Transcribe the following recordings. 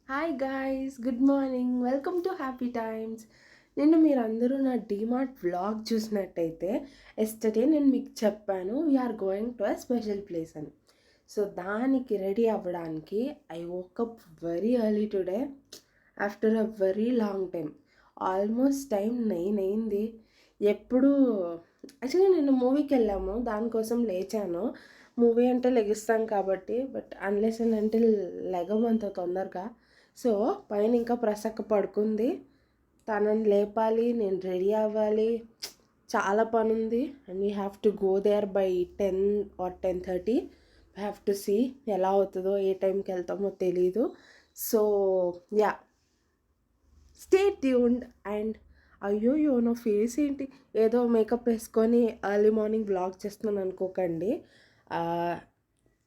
Hi guys, good morning, welcome to happy times. నిన్న మీరందరూ నా డీమార్ట్ వ్లాగ్ చూసినట్టయితే ఎస్టర్డే నేను మీకు చెప్పాను we're going to a special place అని. సో దానికి రెడీ అవ్వడానికి I woke up very early today after a very long time. Almost time 9 అయింది. ఎప్పుడు యాక్చువల్లీ నిన్న మూవీకి వెళ్ళాము, దానికోసం లేచాను. మూవీ అంటే లెగిస్తాం కాబట్టి, బట్ అన్లెస్ అండ్ అంటిల్ లెగమంత తొందరగా. సో పైన ఇంకా ప్రసక్క పడుకుంది, తనని లేపాలి, నేను రెడీ అవ్వాలి, చాలా పని ఉంది. And we have to go there by 10 or 10:30. We have to see ఎలా అవుతుందో, ఏ టైంకి వెళ్తామో తెలీదు. So yeah, stay tuned. And అయ్యో నా ఫేస్ ఏంటి, ఏదో మేకప్ వేసుకొని ఎర్లీ మార్నింగ్ బ్లాగ్ చేస్తున్నాను అనుకోకండి.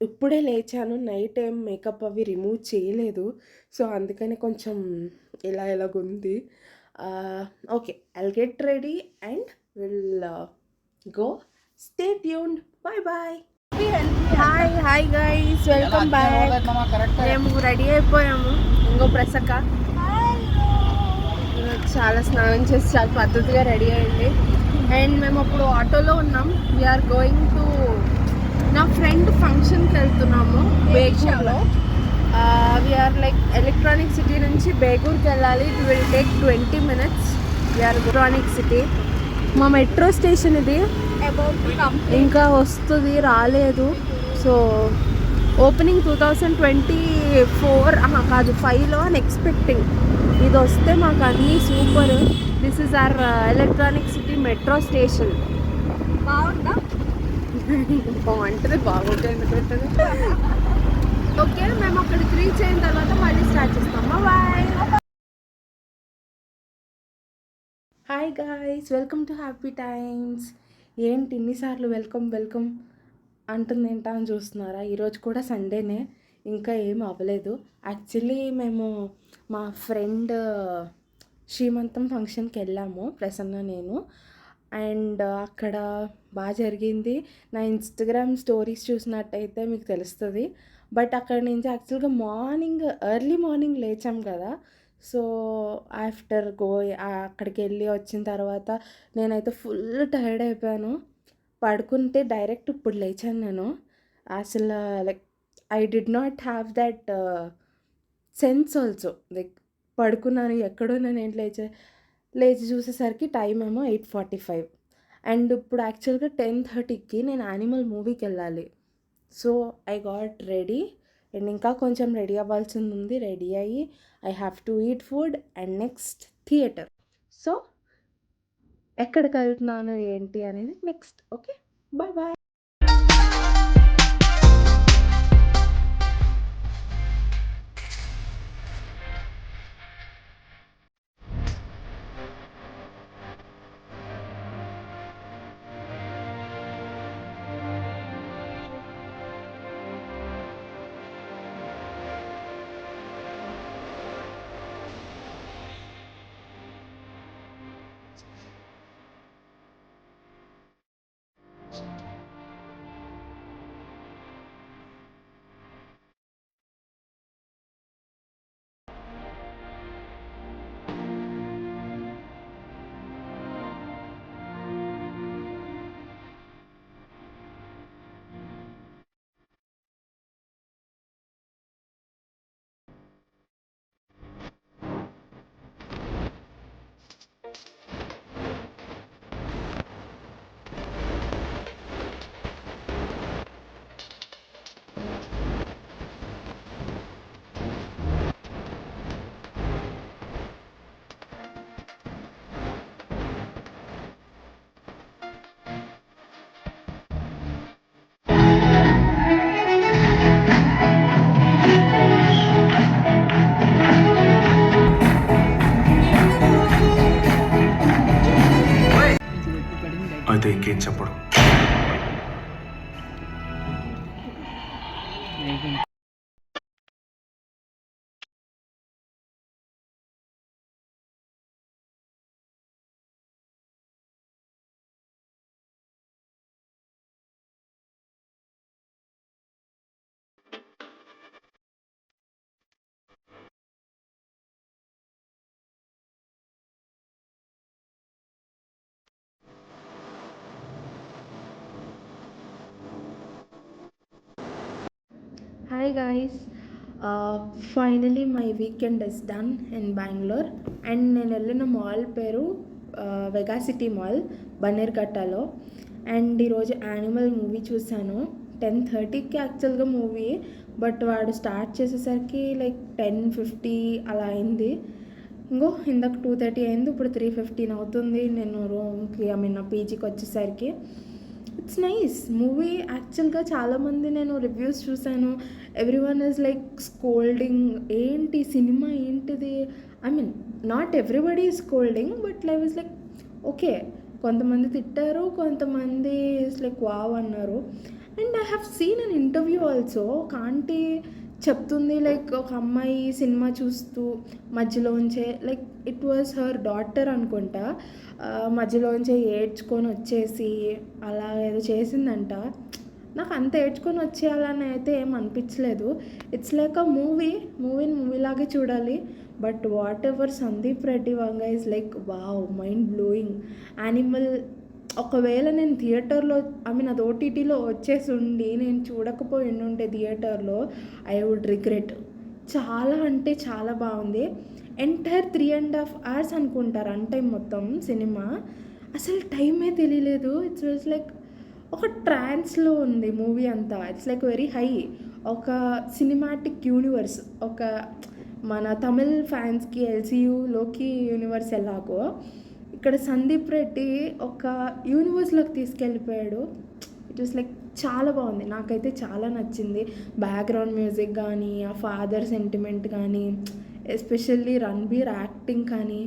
ఇప్పుడే లేచాను, నైట్ ఏం మేకప్ అవి రిమూవ్ చేయలేదు. సో అందుకని కొంచెం ఇలాగుంది. Okay, I'll get ready and will go. Stay tuned. Bye bye. Hi guys, welcome back. మేము రెడీ అయిపోయాము. ఇంకో ప్రసక్క చాలా స్నానం చేసి చాలా పద్ధతిగా రెడీ అయ్యింది. అండ్ మేము అప్పుడు ఆటోలో ఉన్నాం. వీఆర్ గోయింగ్ టు నా ఫ్రెండ్ ఫంక్షన్కి వెళ్తున్నాము బేగూర్లో. వీఆర్ లైక్ ఎలక్ట్రానిక్ సిటీ నుంచి బేగూర్కి వెళ్ళాలి. It will take 20 minutes. We're electronic city. మా మెట్రో స్టేషన్ ఇది ఇంకా వస్తుంది, రాలేదు. సో ఓపెనింగ్ 2024 కాదు 5లో అని ఎక్స్పెక్టింగ్. ఇది వస్తే మాకు అన్నీ super. This is our electronic city metro station. బాగుందా? బాగుంటుంది, బాగుంటుంది. ఓకే, మేము అక్కడికి రీచ్ అయిన తర్వాత మళ్ళీ స్టార్ట్ చేస్తాం. Bye. Hi guys, welcome to happy times. ఏంటి ఇన్నిసార్లు వెల్కమ్ అంటుందేంటా అని చూస్తున్నారా? ఈరోజు కూడా సండేనే, ఇంకా ఏం అవ్వలేదు. యాక్చువల్లీ మేము మా ఫ్రెండ్ శ్రీమంతం ఫంక్షన్కి వెళ్ళాము, ప్రసన్న నేను. అండ్ అక్కడ బాగా జరిగింది. నా ఇన్స్టాగ్రామ్ స్టోరీస్ చూసినట్టయితే మీకు తెలుస్తుంది. బట్ అక్కడ నుంచి యాక్చువల్గా ఎర్లీ మార్నింగ్ లేచాం కదా. సో ఆఫ్టర్ అక్కడికి వెళ్ళి వచ్చిన తర్వాత నేనైతే ఫుల్ టైర్డ్ అయిపోయాను. పడుకుంటే డైరెక్ట్ ఇప్పుడు లేచాను నేను. అసలు like I did not have that sense also. Like పడుకున్నాను, ఎక్కడో నేను లేచి చూసేసరికి టైం ఏమో 8:45. అండ్ ఇప్పుడు యాక్చువల్గా 10:30కి నేను యానిమల్ మూవీకి వెళ్ళాలి. So I got ready and ఇంకా కొంచెం రెడీ అవ్వాల్సింది ఉంది. రెడీ అయ్యి I have to eat food and next theatre. So ఎక్కడికి వెళ్తున్నాను ఏంటి అనేది next. Okay, bye bye. Hi guys. Finally my weekend is done in Bangalore and నేను వెళ్ళిన మాల్ పేరు వెగా సిటీ మాల్ బన్నేర్ఘట్టలో. అండ్ ఈరోజు యానిమల్ మూవీ చూశాను. 10:30కి యాక్చువల్గా మూవీ, బట్ వాడు స్టార్ట్ చేసేసరికి లైక్ 10:50 అలా అయింది. ఇందాక 2:30 అయింది, ఇప్పుడు 3:15 అవుతుంది నేను రూమ్కి నా పీజీకి వచ్చేసరికి. ఇట్స్ నైస్ మూవీ యాక్చువల్గా. చాలామంది నేను రివ్యూస్ చూశాను, every one is like scolding, ఏంటి సినిమా ఏంటిది. I mean not everybody is scolding, but like is like okay. కొంతమంది తిట్టారు, కొంతమంది ఇస్ లైక్ వావ్ అన్నారు. And I have seen an interview also. ఒక ఆంటీ చెప్తుంది లైక్ ఒక అమ్మాయి సినిమా చూస్తూ మధ్యలోంచే like it was her daughter అనుకుంటా, మధ్యలోంచే ఏడ్చుకొని వచ్చేసి అలా ఏదో చేసిందంట. నాకు అంత ఏడ్చుకొని వచ్చేయాలని అయితే ఏం అనిపించలేదు. ఇట్స్ లైక్ అ మూవీలాగే చూడాలి. But what ever Sandeep Reddy Vanga is like wow, mind blowing. Animal ఒకవేళ నేను థియేటర్లో అది ఓటీటీలో వచ్చేసి ఉండి నేను చూడకపోయి ఉంటే థియేటర్లో, ఐ వుడ్ రిగ్రెట్. చాలా అంటే చాలా బాగుంది. ఎంటైర్ 3.5 hours అనుకుంటా రన్ టైం మొత్తం సినిమా. అసలు టైమే తెలియలేదు. ఇట్స్ వాజ్ లైక్ ఒక ట్రాన్స్లో ఉంది మూవీ అంతా. ఇట్స్ లైక్ వెరీ హై, ఒక సినిమాటిక్ యూనివర్స్. ఒక మన తమిళ్ ఫ్యాన్స్కి ఎల్సీయూలోకి యూనివర్స్ ఎలాగో, ఇక్కడ సందీప్ రెడ్డి ఒక యూనివర్స్లోకి తీసుకెళ్ళిపోయాడు. ఇట్ వాస్ లైక్ చాలా బాగుంది, నాకైతే చాలా నచ్చింది. బ్యాక్గ్రౌండ్ మ్యూజిక్ కానీ, ఆ ఫాదర్ సెంటిమెంట్ కానీ, ఎస్పెషల్లీ రణబీర్ యాక్టింగ్ కానీ,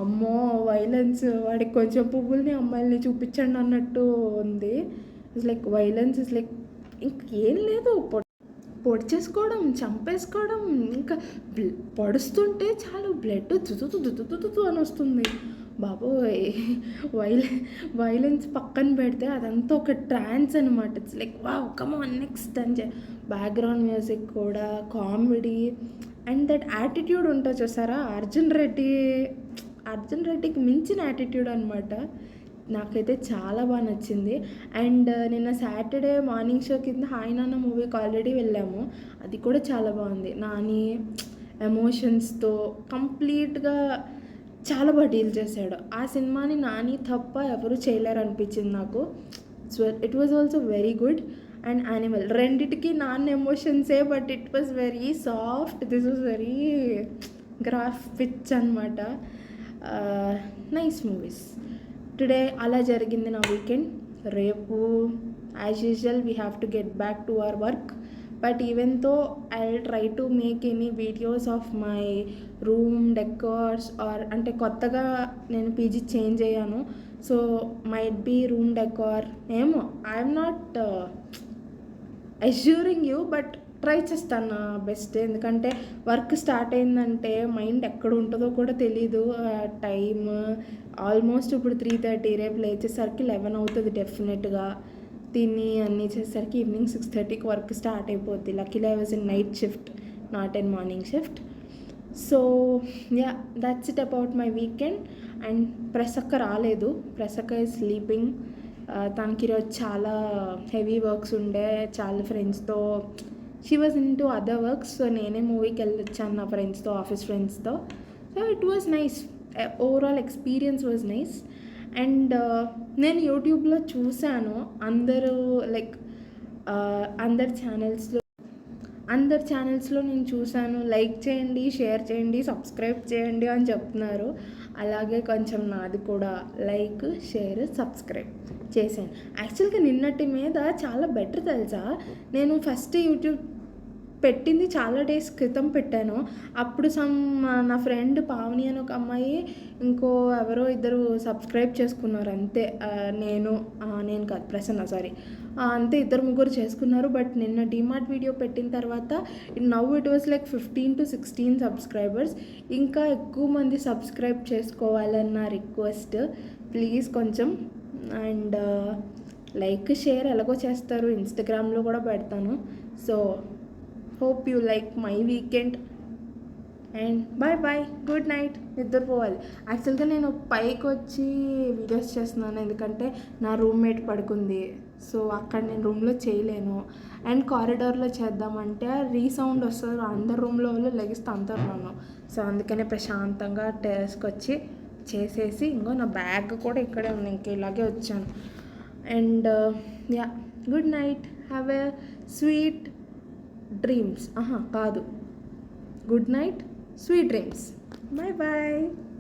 అమ్మో వైలెన్స్, వాడికి కొంచెం పువ్వుల్ని అమ్మాయిల్ని చూపించండి అన్నట్టు ఉంది. It's like violence is like ఇంకేం లేదు, పొడి చేసుకోవడం, చంపేసుకోవడం, ఇంకా పొడుస్తుంటే చాలు బ్లడ్ దుతుతుతుతుతుతు అని వస్తుంది. బాబోయ్, వైలెన్స్ పక్కన పెడితే అదంతా ఒక ట్రాన్స్ అనమాట. It's like wow, come on next అని. బ్యాక్గ్రౌండ్ మ్యూజిక్ కూడా, కామెడీ అండ్ దట్ యాటిట్యూడ్ ఉంటుంది చూసారా, అర్జున్ రెడ్డికి మించిన యాటిట్యూడ్ అనమాట. నాకైతే చాలా బాగా నచ్చింది. అండ్ నిన్న సాటర్డే మార్నింగ్ షో కింద హాయ్ నాన్న మూవీకి ఆల్రెడీ వెళ్ళాము. అది కూడా చాలా బాగుంది. నాని ఎమోషన్స్తో కంప్లీట్గా చాలా బాగా డీల్ చేశాడు. ఆ సినిమాని నాని తప్ప ఎవరు చేయలేరు అనిపించింది నాకు. So it was also very good. And Animal రెండిటికి నాన్ ఎమోషన్సే, but it was very soft. This was very graph pitch అనమాట. Nice movies. టుడే అలా జరిగింది నా వీకెండ్. రేపు as usual we have to get back to our work. But even though I will try to make any videos of my room decors, or అంటే కొత్తగా నేను PG change అయ్యాను. So might be room decor, ఏమో I'm not assuring you, but try చేస్తాను నా best. ఎందుకంటే work start అయిందంటే mind ఎక్కడ ఉంటుందో కూడా తెలీదు. టైమ్ ఆల్మోస్ట్ ఇప్పుడు 3:30, రేపు లేచేసరికి 11 అవుతుంది డెఫినెట్గా. తిని అన్నీ చేసేసరికి ఈవినింగ్ 6:30కి వర్క్ స్టార్ట్ అయిపోద్ది. Luckily I was in night shift, not in morning shift. So ya, that's it about my weekend. And ప్రసక్క రాలేదు, ప్రసక్క ఈజ్ స్లీపింగ్. తనకి ఈరోజు చాలా హెవీ వర్క్స్ ఉండే, చాలా ఫ్రెండ్స్తో she was in to other works. So నేనే మూవీకి వెళ్ళొచ్చాను నా ఫ్రెండ్స్తో, ఆఫీస్ ఫ్రెండ్స్తో. So it was nice, overall experience was nice. And నేను యూట్యూబ్లో చూశాను, అందరూ లైక్ అందరి ఛానల్స్లో నేను చూశాను, లైక్ చేయండి, షేర్ చేయండి, సబ్స్క్రైబ్ చేయండి అని చెప్తున్నారు. అలాగే కొంచెం నాది కూడా లైక్, షేర్, సబ్స్క్రైబ్ చేశాను. యాక్చువల్గా నిన్నటి మీద చాలా బెటర్ తెలుసా. నేను ఫస్ట్ యూట్యూబ్ పెట్టింది చాలా డేస్ క్రితం పెట్టాను. అప్పుడు నా ఫ్రెండ్ పావని అని ఒక అమ్మాయి, ఇంకో ఎవరో ఇద్దరు సబ్స్క్రైబ్ చేసుకున్నారు అంతే. నేను కాదు, ప్రసన్న, సారీ, అంతే, 2-3 చేసుకున్నారు. బట్ నిన్న డిమార్ట్ వీడియో పెట్టిన తర్వాత now it was like 15 to 16 subscribers. ఇంకా ఎక్కువ మంది సబ్స్క్రైబ్ చేసుకోవాలన్న రిక్వెస్ట్, ప్లీజ్ కొంచెం. అండ్ లైక్, షేర్ ఎలాగో చేస్తారు, ఇన్స్టాగ్రామ్లో కూడా పెడతాను. So hope you like my weekend. And bye bye, good night, నిద్రపోవాలి. యాక్చువల్గా నేను పైకి వచ్చి వీడియోస్ చేస్తున్నాను ఎందుకంటే నా రూమ్మేట్ పడుకుంది, సో అక్కడ నేను రూమ్లో చేయలేను. అండ్ కారిడార్లో చేద్దామంటే రీసౌండ్ వస్తుంది, అందరు రూమ్లో వాళ్ళు లెగిస్తే అందరు. సో అందుకనే ప్రశాంతంగా టెరెస్కి వచ్చి చేసేసి, ఇంకో నా బ్యాగ్ కూడా ఇక్కడే ఉంది, ఇంక ఇలాగే వచ్చాను. And ya, good night, have a sweet dreams. కాదు, good night, sweet dreams. Bye bye.